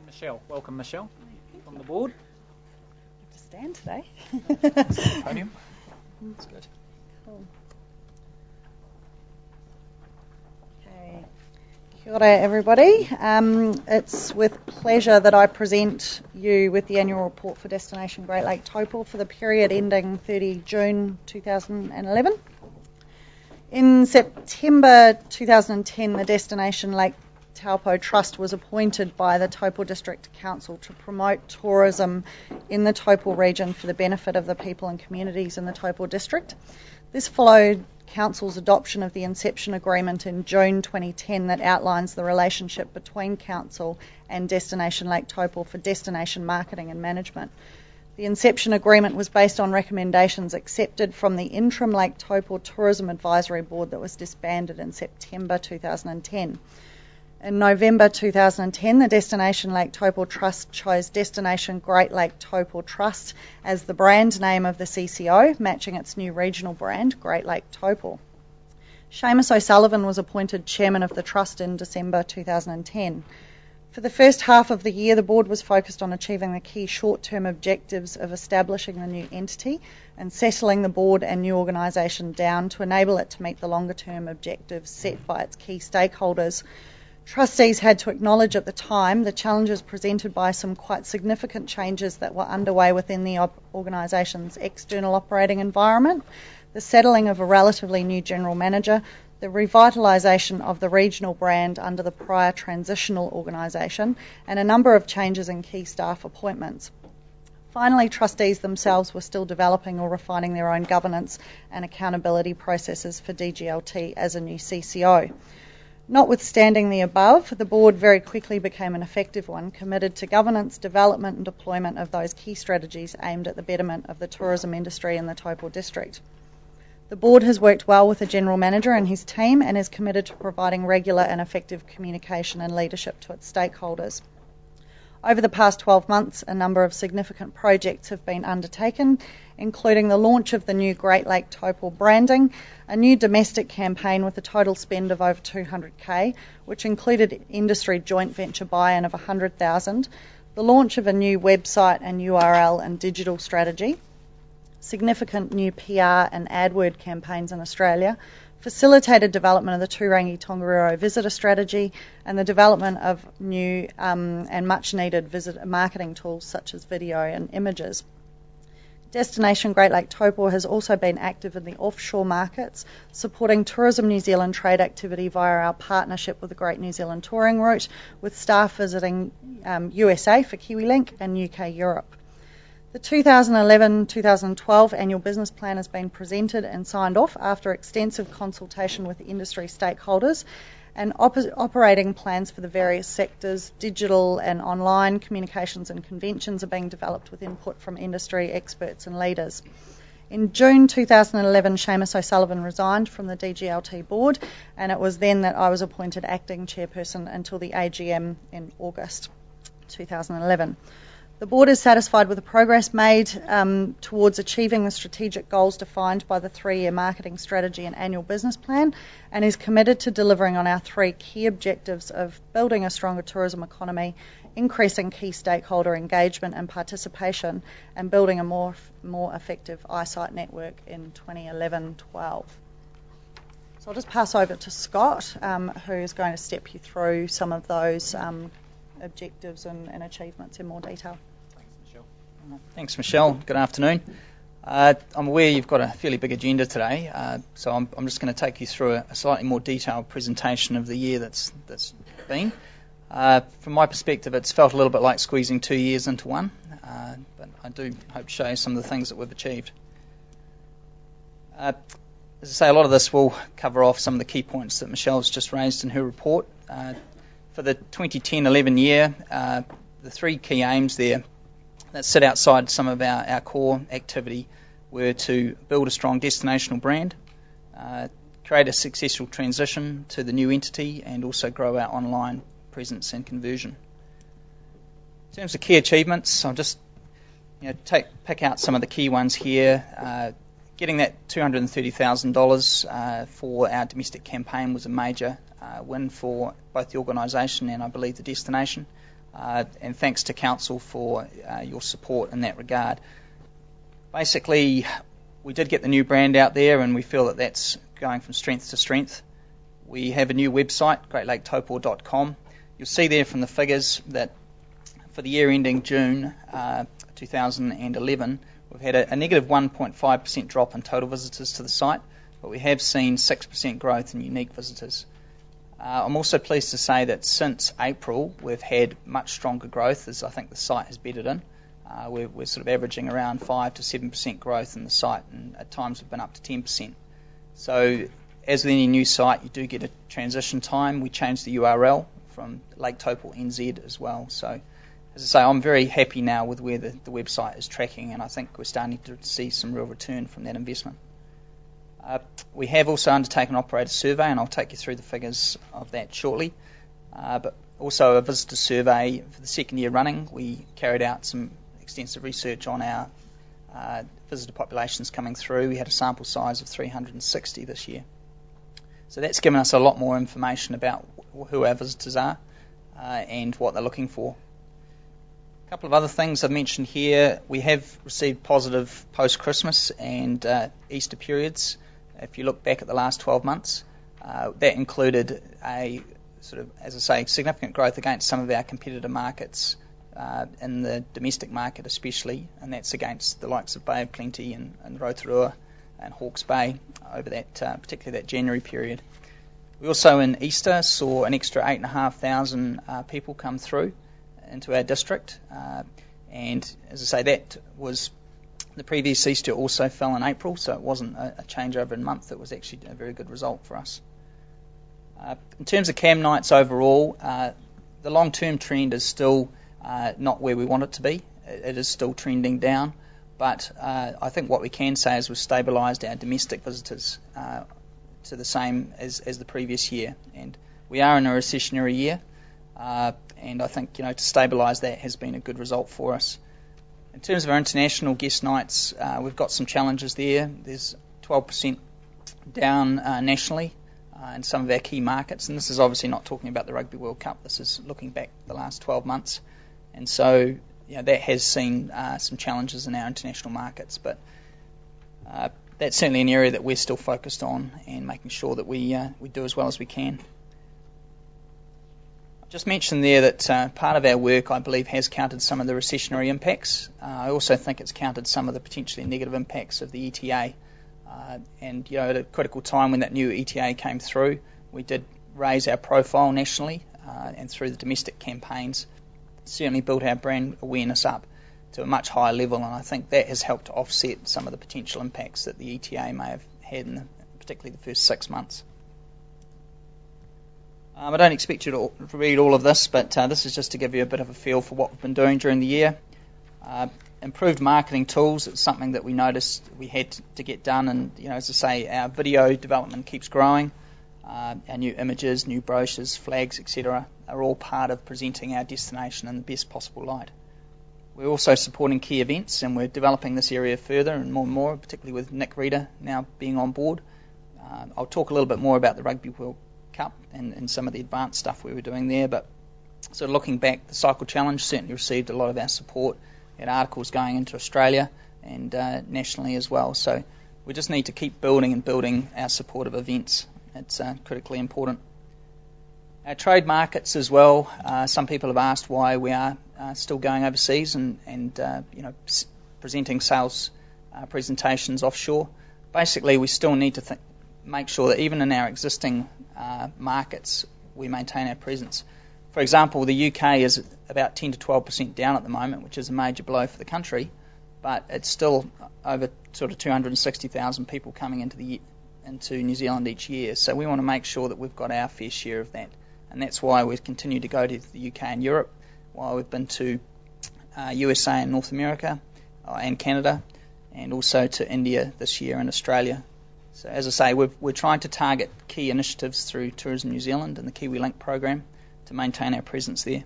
Michelle. Welcome, Michelle, on the board. I have to stand today. Podium. That's good. Cool. Okay. Kia ora, everybody. It's with pleasure that I present you with the annual report for Destination Great Lake Taupo for the period ending 30 June 2011. In September 2010, the Destination Lake Taupo Trust was appointed by the Taupo District Council to promote tourism in the Taupo region for the benefit of the people and communities in the Taupo District. This followed Council's adoption of the Inception Agreement in June 2010 that outlines the relationship between Council and Destination Lake Taupo for destination marketing and management. The Inception Agreement was based on recommendations accepted from the interim Lake Taupo Tourism Advisory Board that was disbanded in September 2010. In November 2010, the Destination Lake Taupo Trust chose Destination Great Lake Taupo Trust as the brand name of the CCO, matching its new regional brand, Great Lake Taupo. Seamus O'Sullivan was appointed chairman of the trust in December 2010. For the first half of the year, the board was focused on achieving the key short-term objectives of establishing the new entity and settling the board and new organisation down to enable it to meet the longer-term objectives set by its key stakeholders. Trustees had to acknowledge at the time the challenges presented by some quite significant changes that were underway within the organisation's external operating environment, the settling of a relatively new general manager, the revitalisation of the regional brand under the prior transitional organisation, and a number of changes in key staff appointments. Finally, trustees themselves were still developing or refining their own governance and accountability processes for DGLT as a new CCO. Notwithstanding the above, the board very quickly became an effective one, committed to governance, development and deployment of those key strategies aimed at the betterment of the tourism industry in the Taupo District. The board has worked well with the General Manager and his team and is committed to providing regular and effective communication and leadership to its stakeholders. Over the past 12 months, a number of significant projects have been undertaken, including the launch of the new Great Lake Taupo branding, a new domestic campaign with a total spend of over $200,000, which included industry joint venture buy-in of $100,000, the launch of a new website and URL and digital strategy, significant new PR and AdWord campaigns in Australia, facilitated development of the Turangi-Tongariro visitor strategy, and the development of new and much-needed visitor marketing tools such as video and images. Destination Great Lake Taupo has also been active in the offshore markets, supporting Tourism New Zealand trade activity via our partnership with the Great New Zealand Touring Route, with staff visiting USA for KiwiLink and UK Europe. The 2011-2012 annual business plan has been presented and signed off after extensive consultation with industry stakeholders, and operating plans for the various sectors, digital and online communications and conventions, are being developed with input from industry experts and leaders. In June 2011, Seamus O'Sullivan resigned from the DGLT board, and it was then that I was appointed acting chairperson until the AGM in August 2011. The board is satisfied with the progress made towards achieving the strategic goals defined by the 3-year marketing strategy and annual business plan, and is committed to delivering on our 3 key objectives of building a stronger tourism economy, increasing key stakeholder engagement and participation, and building a more effective eyesight network in 2011-12. So I'll just pass over to Scott, who is going to step you through some of those objectives and achievements in more detail. Thanks, Michelle. Good afternoon. I'm aware you've got a fairly big agenda today, so I'm just going to take you through a slightly more detailed presentation of the year that's been. From my perspective, it's felt a little bit like squeezing 2 years into one, but I do hope to show you some of the things that we've achieved. As I say, a lot of this will cover off some of the key points that Michelle's just raised in her report. For the 2010-11 year, the 3 key aims there that sit outside some of our core activity were to build a strong destinational brand, create a successful transition to the new entity, and also grow our online presence and conversion. In terms of key achievements, I'll just pick out some of the key ones here. Getting that $230,000 for our domestic campaign was a major win for both the organisation and I believe the destination. and thanks to Council for your support in that regard. Basically, we did get the new brand out there, and we feel that that's going from strength to strength. We have a new website, greatlaketaupo.com. You'll see there from the figures that for the year ending June 2011, we've had a negative 1.5% drop in total visitors to the site, but we have seen 6% growth in unique visitors. I'm also pleased to say that since April, we've had much stronger growth, as I think the site has bedded in. We're sort of averaging around 5 to 7% growth in the site, and at times we've been up to 10%. So, as with any new site, you do get a transition time. We changed the URL from Lake Taupo NZ as well. So, as I say, I'm very happy now with where the website is tracking, and I think we're starting to see some real return from that investment. We have also undertaken an operator survey, and I'll take you through the figures of that shortly. But also a visitor survey for the second year running. We carried out some extensive research on our visitor populations coming through. We had a sample size of 360 this year. So that's given us a lot more information about who our visitors are and what they're looking for. A couple of other things I've mentioned here. We have received positive post-Christmas and Easter periods. If you look back at the last 12 months, that included a sort of, as I say, significant growth against some of our competitor markets in the domestic market especially, and that's against the likes of Bay of Plenty and Rotorua and Hawke's Bay over that, particularly that January period. We also in Easter saw an extra 8,500 people come through into our district, and as I say, that was the previous Easter also fell in April, so it wasn't a changeover in month. It was actually a very good result for us. In terms of cam nights overall, the long-term trend is still not where we want it to be. It is still trending down, but I think what we can say is we've stabilised our domestic visitors to the same as the previous year, and we are in a recessionary year, and I think to stabilise that has been a good result for us. In terms of our international guest nights, we've got some challenges there. There's 12% down nationally in some of our key markets, and this is obviously not talking about the Rugby World Cup. This is looking back the last 12 months, and so that has seen some challenges in our international markets, but that's certainly an area that we're still focused on and making sure that we do as well as we can. Just mentioned there that part of our work, I believe, has countered some of the recessionary impacts. I also think it's countered some of the potentially negative impacts of the ETA. And at a critical time when that new ETA came through, we did raise our profile nationally and through the domestic campaigns, certainly built our brand awareness up to a much higher level, and I think that has helped to offset some of the potential impacts that the ETA may have had in particularly the first 6 months. I don't expect you to read all of this, but this is just to give you a bit of a feel for what we've been doing during the year. Improved marketing tools, it's something that we noticed we had to get done, and as I say, our video development keeps growing. Our new images, new brochures, flags, etc. are all part of presenting our destination in the best possible light. We're also supporting key events, and we're developing this area further and more, particularly with Nick Reeder now being on board. I'll talk a little bit more about the Rugby World Cup and some of the advanced stuff we were doing there, but so looking back, the Cycle Challenge certainly received a lot of our support. We had articles going into Australia and nationally as well, so we just need to keep building our support of events. It's critically important. Our trade markets as well, some people have asked why we are still going overseas and presenting sales presentations offshore. Basically, we still need to make sure that even in our existing markets, we maintain our presence. For example, the UK is about 10 to 12% down at the moment, which is a major blow for the country, but it's still over sort of 260,000 people coming into New Zealand each year. So we want to make sure that we've got our fair share of that, and that's why we've continued to go to the UK and Europe, while we've been to USA and North America and Canada, and also to India this year and Australia. So as I say, we're trying to target key initiatives through Tourism New Zealand and the Kiwi Link program to maintain our presence there.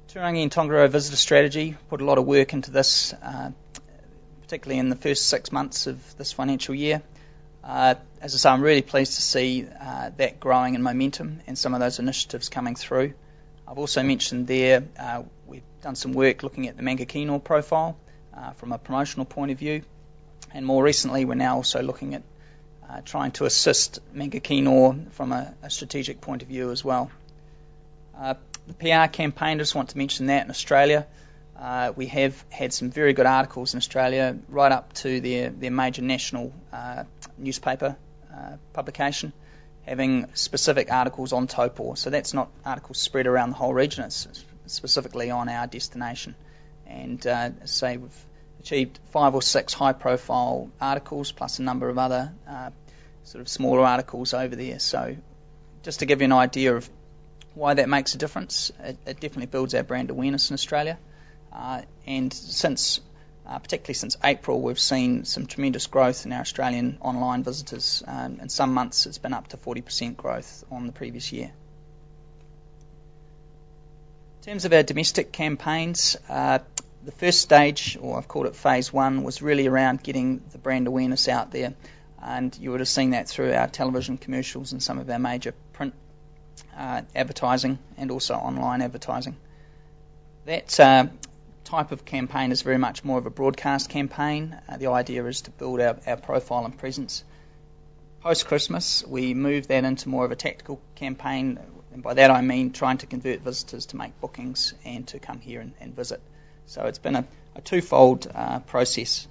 Turangi-Tongariro visitor strategy, put a lot of work into this, particularly in the first 6 months of this financial year. As I say, I'm really pleased to see that growing in momentum and some of those initiatives coming through. I've also mentioned there we've done some work looking at the Mangakino profile from a promotional point of view, and more recently we're now also looking at trying to assist Mangakino from a strategic point of view as well. The PR campaign, I just want to mention that in Australia. We have had some very good articles in Australia, right up to their major national newspaper publication, having specific articles on Taupo. So that's not articles spread around the whole region, it's specifically on our destination. And as I say, we've achieved 5 or 6 high-profile articles, plus a number of other sort of smaller articles over there. So just to give you an idea of why that makes a difference, it definitely builds our brand awareness in Australia. And particularly since April, we've seen some tremendous growth in our Australian online visitors. In some months, it's been up to 40% growth on the previous year. In terms of our domestic campaigns, the first stage, or I've called it phase 1, was really around getting the brand awareness out there. And you would have seen that through our television commercials and some of our major print advertising and also online advertising. That type of campaign is very much more of a broadcast campaign. The idea is to build our profile and presence. Post-Christmas, we moved that into more of a tactical campaign, and by that I mean trying to convert visitors to make bookings and to come here and visit. So it's been a twofold process.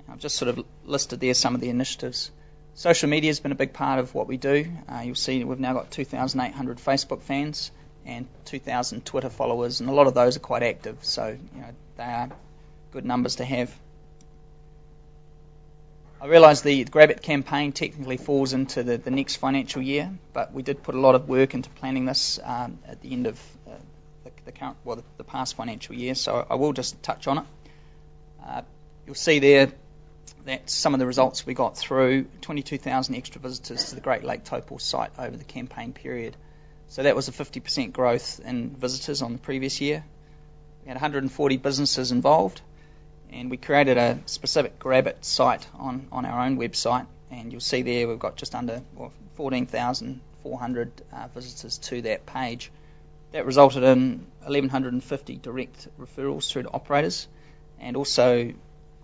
I've just sort of listed there some of the initiatives. Social media has been a big part of what we do. You'll see we've now got 2,800 Facebook fans and 2,000 Twitter followers, and a lot of those are quite active, so they are good numbers to have. I realise the Grab It campaign technically falls into the next financial year, but we did put a lot of work into planning this at the end of the past financial year, so I will just touch on it. You'll see there that some of the results we got through: 22,000 extra visitors to the Great Lake Taupo site over the campaign period. So that was a 50% growth in visitors on the previous year. We had 140 businesses involved, and we created a specific Grab It site on our own website, and you'll see there we've got just under 14,400 visitors to that page. That resulted in 1,150 direct referrals through to operators, and also,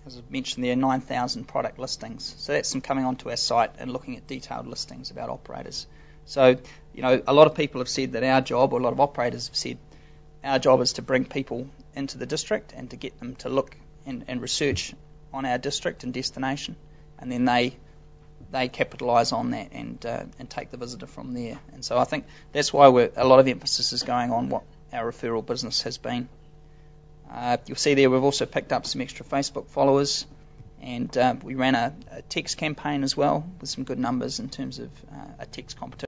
as I've mentioned there, 9,000 product listings. So that's them coming onto our site and looking at detailed listings about operators. So, a lot of people have said that our job, or a lot of operators have said, our job is to bring people into the district and to get them to look and research on our district and destination, and then they capitalise on that and take the visitor from there. And so I think that's why a lot of emphasis is going on what our referral business has been. You'll see there we've also picked up some extra Facebook followers, and we ran a text campaign as well with some good numbers in terms of a text competition.